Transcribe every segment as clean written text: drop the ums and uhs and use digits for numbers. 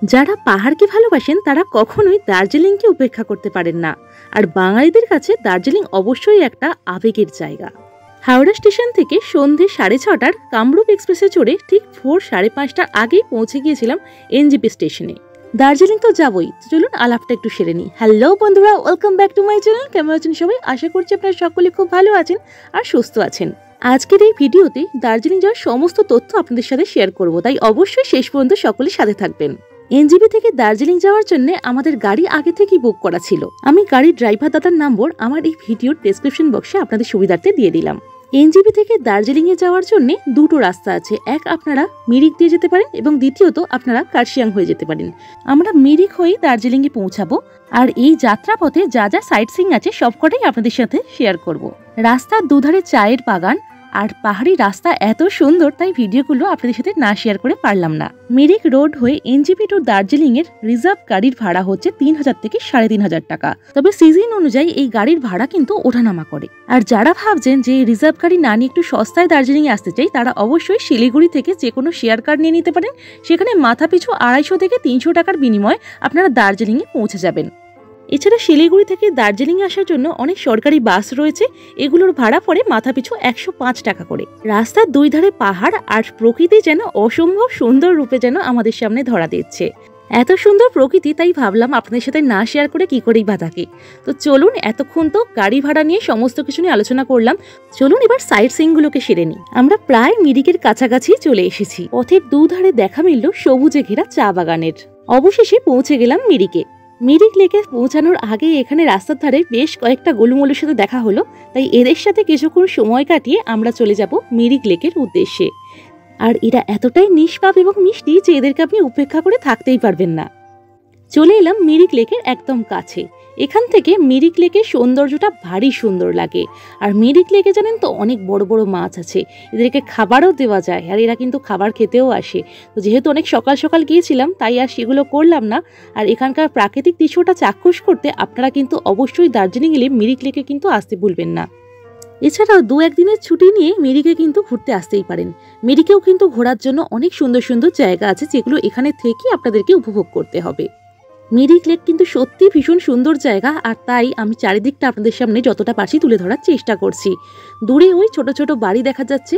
যারা পাহাড়কে ভালোবাসেন তারা কখনোই দার্জিলিংকে উপেক্ষা করতে পারেন না। আর বাঙালিদের কাছে দার্জিলিং অবশ্যই একটা আবেগের জায়গা। হাওড়া স্টেশন থেকে সন্ধে 6:30টার কামরূপ এক্সপ্রেসে চড়ে ঠিক ভোর 5:30টার আগেই পৌঁছে গিয়েছিলাম এনজেপি স্টেশনে। দার্জিলিং তো যাবই, চলুন আলাপটা একটু সেরে নিই। হ্যালো বন্ধুরা, welcome back to my channel. কেমন আছেন সবাই? আশা করছি আপনারা সকলে খুব ভালো আছেন আর সুস্থ আছেন। আজকের এই ভিডিওতে দার্জিলিং যাওয়ার সমস্ত তথ্য আপনাদের সাথে শেয়ার করব, তাই অবশ্যই শেষ পর্যন্ত সকলে সাথে থাকবেন। এনজেপি থেকে দার্জিলিং যাওয়ার জন্য আমাদের গাড়ি আগে থেকেই বুক করা ছিল। আমি গাড়ির ড্রাইভার দাদার নম্বর আমার এই ভিডিওর ডেসক্রিপশন বক্সে আপনাদের সুবিধার্থে দিয়ে দিলাম। এনজেপি থেকে দার্জিলিং এ যাওয়ার জন্য দুটো রাস্তা আছে। এক, আপনারা মিরিক দিয়ে যেতে পারেন এবং দ্বিতীয়ত আপনারা কার্শিয়াং হয়ে যেতে পারেন। আমরা মিরিক হয়ে দার্জিলিং এ পৌঁছাবো আর এই যাত্রাপথে যা যা সাইট সিইং আছে সবকটাই আপনাদের সাথে শেয়ার করব। রাস্তার দুধারে চায়ের বাগান আর পাহাড়ি রাস্তা এত সুন্দর, তাই ভিডিওগুলো আপনাদের সাথে না শেয়ার করে পারলাম না। মিরিক রোড হয়ে এনজেপি টু দার্জিলিং এর রিজার্ভ গাড়ির ভাড়া হচ্ছে 3000 থেকে 3500 টাকা। তবে সিজন অনুযায়ী এই গাড়ির ভাড়া কিন্তু ওঠানামা করে। আর যারা ভাবছেন যে রিজার্ভ গাড়ি না নিয়ে একটু সস্তায় দার্জিলিং এ আসতে চাই, তারা অবশ্যই শিলিগুড়ি থেকে যে কোনো শেয়ার কার নিয়ে নিতে পারেন। সেখানে মাথা পিছু 250 থেকে 300 টাকার বিনিময়ে আপনারা দার্জিলিং এ পৌঁছে যাবেন। এছাড়া শিলিগুড়ি থেকে দার্জিলিং আসার জন্য অনেক সরকারি বাস রয়েছে, এগুলোর ভাড়া পড়ে মাথাপিছু 105 টাকা করে। রাস্তার দুই ধারে পাহাড় আর প্রকৃতি যেন অসম্ভব সুন্দর রূপে যেন আমাদের সামনে ধরা দিচ্ছে। এত সুন্দর প্রকৃতি, তাই ভাবলাম আপনাদের সাথে না শেয়ার করে কি করেই বা থাকে। তো চলুন, এতক্ষণ তো গাড়ি ভাড়া নিয়ে সমস্ত কিছু নিয়ে আলোচনা করলাম, চলুন এবার সাইট সিইং গুলোকে সেরে নিই। আমরা প্রায় মিরিকের কাছাকাছি চলে এসেছি। পথের দুধারে দেখা মিলল সবুজে ঘেরা চা বাগানের। অবশেষে পৌঁছে গেলাম মিরিকে। মিরিক লেকে পৌঁছানোর আগে এখানে রাস্তার ধারে বেশ কয়েকটা গোলুমলুর সাথে দেখা হলো, তাই এদের সাথে কিছুক্ষণ সময় কাটিয়ে আমরা চলে যাব মিরিক লেকের উদ্দেশ্যে। আর এরা এতটাই নিষ্পাপ এবং মিষ্টি যে এদেরকে আপনি উপেক্ষা করে থাকতেই পারবেন না। চলে এলাম মিরিক লেকের একদম কাছে। এখান থেকে মিরিক লেকের সৌন্দর্যটা ভারী সুন্দর লাগে। আর মিরিক লেকে জানেন তো অনেক বড় বড় মাছ আছে, এদেরকে খাবারও দেওয়া যায় আর এরা কিন্তু খাবার খেতেও আসে। তো যেহেতু অনেক সকাল সকাল গিয়েছিলাম, তাই আর সেগুলো করলাম না। আর এখানকার প্রাকৃতিক দৃশ্যটা চাক্ষুষ করতে আপনারা কিন্তু অবশ্যই দার্জিলিং এলে মিরিক লেকে কিন্তু আসতে ভুলবেন না। এছাড়াও 2-1 দিনের ছুটি নিয়ে মিরিকে কিন্তু ঘুরতে আসতেই পারেন। মিরিকেও কিন্তু ঘোরার জন্য অনেক সুন্দর সুন্দর জায়গা আছে, যেগুলো এখানে থেকে আপনাদেরকে উপভোগ করতে হবে। মিরিক লেক কিন্তু সত্যি ভীষণ সুন্দর জায়গা, আর তাই আমি চারিদিকটা আপনাদের সামনে যতটা পারছি তুলে ধরার চেষ্টা করছি। দূরে ওই ছোট ছোট বাড়ি দেখা যাচ্ছে,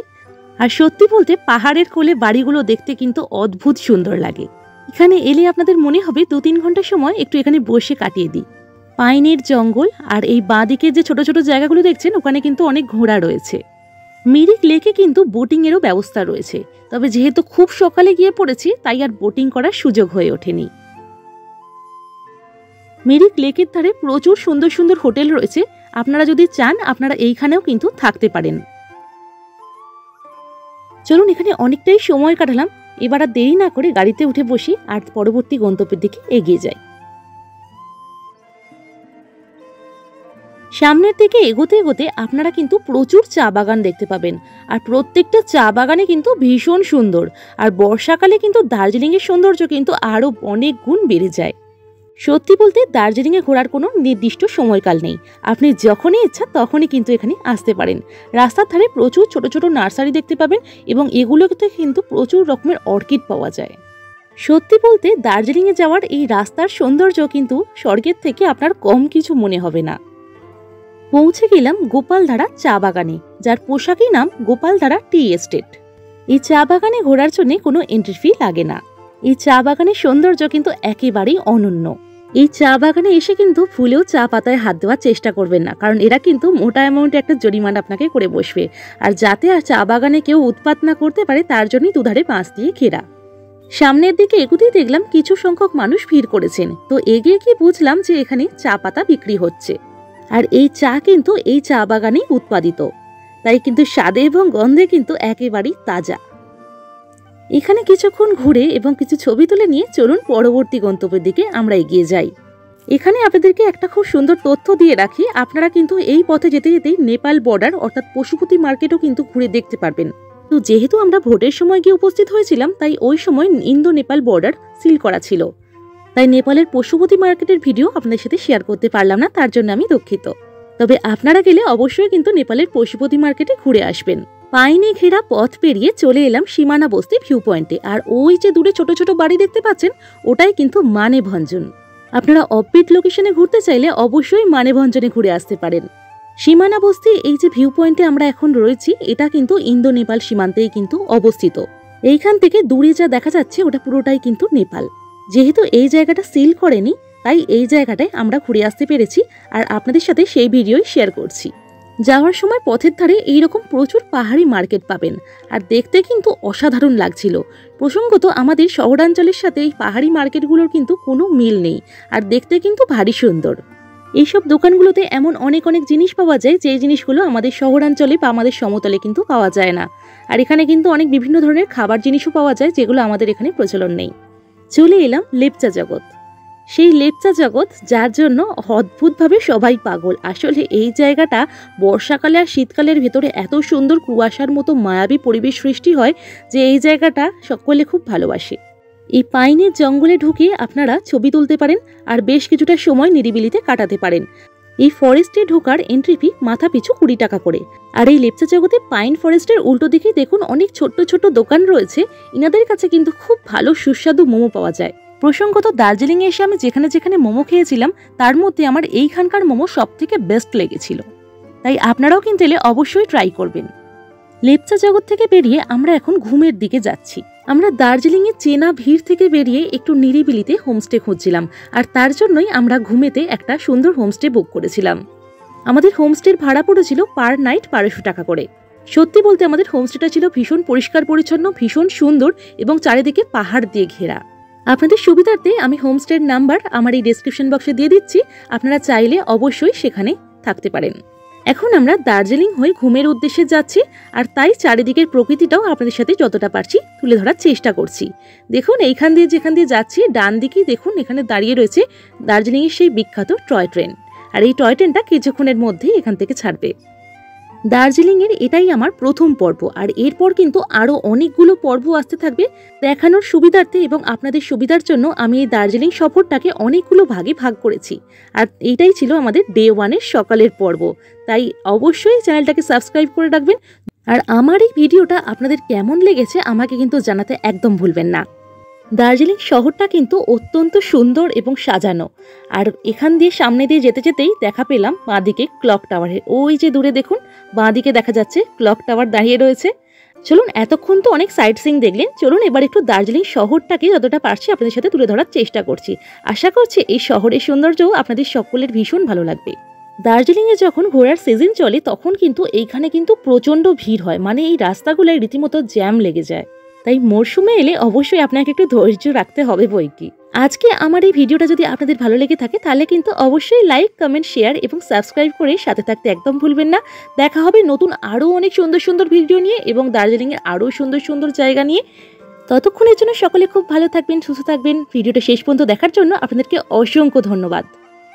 আর সত্যি বলতে পাহাড়ের কোলে বাড়িগুলো দেখতে কিন্তু অদ্ভুত সুন্দর লাগে। এখানে এলে আপনাদের মনে হবে 2-3 ঘন্টা সময় একটু এখানে বসে কাটিয়ে দিই। পাইনের জঙ্গল আর এই বাঁদিকে যে ছোট ছোট জায়গাগুলো দেখছেন, ওখানে কিন্তু অনেক ঘোড়া রয়েছে। মিরিক লেকে কিন্তু বোটিং এরও ব্যবস্থা রয়েছে, তবে যেহেতু খুব সকালে গিয়ে পড়েছি তাই আর বোটিং করার সুযোগ হয়ে ওঠেনি। মিরিক লেকের ধারে প্রচুর সুন্দর সুন্দর হোটেল রয়েছে, আপনারা যদি চান আপনারা এইখানেও কিন্তু থাকতে পারেন। চলুন, এখানে অনেকটাই সময় কাটালাম, এবার আর দেরি না করে গাড়িতে উঠে বসি আর পরবর্তী গন্তব্যের দিকে এগিয়ে যাই। সামনের দিকে এগোতে এগোতে আপনারা কিন্তু প্রচুর চা বাগান দেখতে পাবেন, আর প্রত্যেকটা চা বাগানে কিন্তু ভীষণ সুন্দর। আর বর্ষাকালে কিন্তু দার্জিলিংয়ের সৌন্দর্য কিন্তু আরও অনেক গুণ বেড়ে যায়। সত্যি বলতে দার্জিলিংয়ে ঘোরার কোনো নির্দিষ্ট সময়কাল নেই, আপনি যখনই ইচ্ছা তখনই কিন্তু এখানে আসতে পারেন। রাস্তার ধারে প্রচুর ছোট ছোট নার্সারি দেখতে পাবেন এবং এগুলোতে কিন্তু প্রচুর রকমের অর্কিড পাওয়া যায়। সত্যি বলতে দার্জিলিংয়ে যাওয়ার এই রাস্তার সৌন্দর্য কিন্তু স্বর্গের থেকে আপনার কম কিছু মনে হবে না। পৌঁছে গেলাম গোপালধারা চা বাগানে, যার পোশাকই নাম গোপালধারা টি এস্টেট। এই চা বাগানে ঘোরার জন্য কোনো এন্ট্রি ফি লাগে না। এই চা বাগানের সৌন্দর্য কিন্তু একেবারেই অনন্য। এই চা বাগানে এসে কিন্তু ভুলেও চা পাতায় হাত দেওয়ার চেষ্টা করবেন না, কারণ এরা কিন্তু মোটা অ্যামাউন্টে একটা জরিমানা আপনাকে করে বসবে। আর যাতে আর চা বাগানে কেউ উৎপাত না করতে পারে তার জন্যই দুধারে বাঁশ দিয়ে ঘেরা। সামনের দিকে এগুতেই দেখলাম কিছু সংখ্যক মানুষ ভিড় করেছেন, তো এগিয়ে গিয়ে বুঝলাম যে এখানে চা পাতা বিক্রি হচ্ছে। আর এই চা কিন্তু এই চা বাগানেই উৎপাদিত, তাই কিন্তু স্বাদে এবং গন্ধে কিন্তু একেবারেই তাজা। এখানে কিছুক্ষণ ঘুরে এবং কিছু ছবি তুলে নিয়ে চলুন পরবর্তী গন্তব্যের দিকে আমরা এগিয়ে যাই। এখানে আপনাদেরকে একটা খুব সুন্দর তথ্য দিয়ে রাখি, আপনারা কিন্তু এই পথে যেতে যেতেই নেপাল বর্ডার অর্থাৎ পশুপতি মার্কেটও কিন্তু ঘুরে দেখতে পারবেন। তো যেহেতু আমরা ভোটের সময় গিয়ে উপস্থিত হয়েছিলাম, তাই ওই সময় ইন্দো নেপাল বর্ডার সিল করা ছিল, তাই নেপালের পশুপতি মার্কেটের ভিডিও আপনাদের সাথে শেয়ার করতে পারলাম না, তার জন্য আমি দুঃখিত। তবে আপনারা গেলে অবশ্যই কিন্তু নেপালের পশুপতি মার্কেটে ঘুরে আসবেন। পাইনে ঘেরা পথ পেরিয়ে চলে এলাম সীমানা বস্তি ভিউ পয়েন্টে। আর ওই যে দূরে ছোট ছোট বাড়ি দেখতে পাচ্ছেন, ওটাই কিন্তু মানেভঞ্জন। আপনারা অফবিট লোকেশনে ঘুরতে চাইলে অবশ্যই মানেভঞ্জনে ঘুরে আসতে পারেন। সীমানা বস্তি এই যে ভিউ পয়েন্টে আমরা এখন রয়েছি, এটা কিন্তু ইন্দো নেপাল সীমান্তেই কিন্তু অবস্থিত। এইখান থেকে দূরে যা দেখা যাচ্ছে ওটা পুরোটাই কিন্তু নেপাল। যেহেতু এই জায়গাটা সিল করেনি, তাই এই জায়গাটায় আমরা ঘুরে আসতে পেরেছি আর আপনাদের সাথে সেই ভিডিওই শেয়ার করছি। যাওয়ার সময় পথের ধারে এইরকম প্রচুর পাহাড়ি মার্কেট পাবেন, আর দেখতে কিন্তু অসাধারণ লাগছিল। প্রসঙ্গত আমাদের শহরাঞ্চলের সাথে এই পাহাড়ি মার্কেটগুলোর কিন্তু কোনো মিল নেই, আর দেখতে কিন্তু ভারী সুন্দর। এইসব দোকানগুলোতে এমন অনেক অনেক জিনিস পাওয়া যায়, যে জিনিসগুলো আমাদের শহরাঞ্চলে বা আমাদের সমতলে কিন্তু পাওয়া যায় না। আর এখানে কিন্তু অনেক বিভিন্ন ধরনের খাবার জিনিসও পাওয়া যায়, যেগুলো আমাদের এখানে প্রচলন নেই। চলে এলাম লেপচা জগৎ। সেই লেপচা জগৎ যার জন্য অদ্ভুতভাবে সবাই পাগল। আসলে এই জায়গাটা বর্ষাকালে আর শীতকালের ভেতরে এত সুন্দর কুয়াশার মতো মায়াবী পরিবেশ সৃষ্টি হয় যে এই জায়গাটা সকলে খুব ভালোবাসে। এই পাইনের জঙ্গলে ঢুকে আপনারা ছবি তুলতে পারেন আর বেশ কিছুটা সময় নিরিবিলিতে কাটাতে পারেন। এই ফরেস্টে ঢোকার এন্ট্রি ফি মাথা পিছু 20 টাকা করে। আর এই লেপচা জগতে পাইন ফরেস্টের উল্টো দিকে দেখুন অনেক ছোট্ট ছোট্ট দোকান রয়েছে। ইনাদের কাছে কিন্তু খুব ভালো সুস্বাদু মোমো পাওয়া যায়। প্রসঙ্গত দার্জিলিংয়ে এসে আমি যেখানে যেখানে মোমো খেয়েছিলাম, তার মধ্যে আমার এইখানকার মোমো সব থেকে বেস্ট লেগেছিল। তাই আপনারাও কিন্তু এলে অবশ্যই ট্রাই করবেন। লেপচা জগৎ থেকে বেরিয়ে আমরা এখন ঘুমের দিকে যাচ্ছি। আমরা দার্জিলিংয়ে চেনা ভিড় থেকে বেরিয়ে একটু নিরিবিলিতে হোমস্টে খুঁজছিলাম, আর তার জন্যই আমরা ঘুমেতে একটা সুন্দর হোমস্টে বুক করেছিলাম। আমাদের হোমস্টের ভাড়া পড়েছিল পার নাইট 1200 টাকা করে। সত্যি বলতে আমাদের হোমস্টেটা ছিল ভীষণ পরিষ্কার পরিচ্ছন্ন, ভীষণ সুন্দর এবং চারিদিকে পাহাড় দিয়ে ঘেরা। আপনাদের সুবিধার্থে আমি হোমস্টের নাম্বার আমার এই ডেসক্রিপশন বক্সে দিয়ে দিচ্ছি, আপনারা চাইলে অবশ্যই সেখানে থাকতে পারেন। এখন আমরা দার্জিলিং হয়ে ঘুমের উদ্দেশ্যে যাচ্ছি, আর তাই চারিদিকের প্রকৃতিটাও আপনাদের সাথে যতটা পারছি তুলে ধরার চেষ্টা করছি। দেখুন এইখান দিয়ে যেখান দিয়ে যাচ্ছি, ডান দিকেই দেখুন এখানে দাঁড়িয়ে রয়েছে দার্জিলিংয়ের সেই বিখ্যাত টয় ট্রেন। আর এই টয় ট্রেনটা কিছুক্ষণের মধ্যেই এখান থেকে ছাড়বে। দার্জিলিংয়ের এটাই আমার প্রথম পর্ব, আর এরপর কিন্তু আরও অনেকগুলো পর্ব আসতে থাকবে। দেখানোর সুবিধার্থে এবং আপনাদের সুবিধার জন্য আমি এই দার্জিলিং সফরটাকে অনেকগুলো ভাগে ভাগ করেছি। আর এইটাই ছিল আমাদের ডে 1-এর সকালের পর্ব। তাই অবশ্যই চ্যানেলটাকে সাবস্ক্রাইব করে রাখবেন। আর আমার এই ভিডিওটা আপনাদের কেমন লেগেছে আমাকে কিন্তু জানাতে একদম ভুলবেন না। দার্জিলিং শহরটা কিন্তু অত্যন্ত সুন্দর এবং সাজানো। আর এখান দিয়ে সামনে দিয়ে যেতে যেতেই দেখা পেলাম বাঁদিকে ক্লক টাওয়ারে। ওই যে দূরে দেখুন বাঁদিকে দেখা যাচ্ছে ক্লক টাওয়ার দাঁড়িয়ে রয়েছে। চলুন, এতক্ষণ তো অনেক সাইট সিইং দেখলেন, চলুন এবার একটু দার্জিলিং শহরটাকে যতটা পারছি আপনাদের সাথে তুলে ধরার চেষ্টা করছি। আশা করছি এই শহরের সৌন্দর্যও আপনাদের সকলের ভীষণ ভালো লাগবে। দার্জিলিংয়ে যখন ঘোরার সিজন চলে তখন কিন্তু এইখানে কিন্তু প্রচণ্ড ভিড় হয়, মানে এই রাস্তাগুলোয় রীতিমতো জ্যাম লেগে যায়। তাই মরশুমে এলে অবশ্যই আপনাকে একটু ধৈর্য রাখতে হবে বইকি। আজকে আমার এই ভিডিওটা যদি আপনাদের ভালো লেগে থাকে তাহলে কিন্তু অবশ্যই লাইক, কমেন্ট, শেয়ার এবং সাবস্ক্রাইব করে সাথে থাকতে একদম ভুলবেন না। দেখা হবে নতুন আরও অনেক সুন্দর সুন্দর ভিডিও নিয়ে এবং দার্জিলিংয়ের আরও সুন্দর সুন্দর জায়গা নিয়ে। ততক্ষণের জন্য সকলে খুব ভালো থাকবেন, সুস্থ থাকবেন। ভিডিওটা শেষ পর্যন্ত দেখার জন্য আপনাদেরকে অসংখ্য ধন্যবাদ।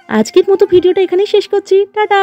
আজকের মতো ভিডিওটা এখানেই শেষ করছি। টাটা।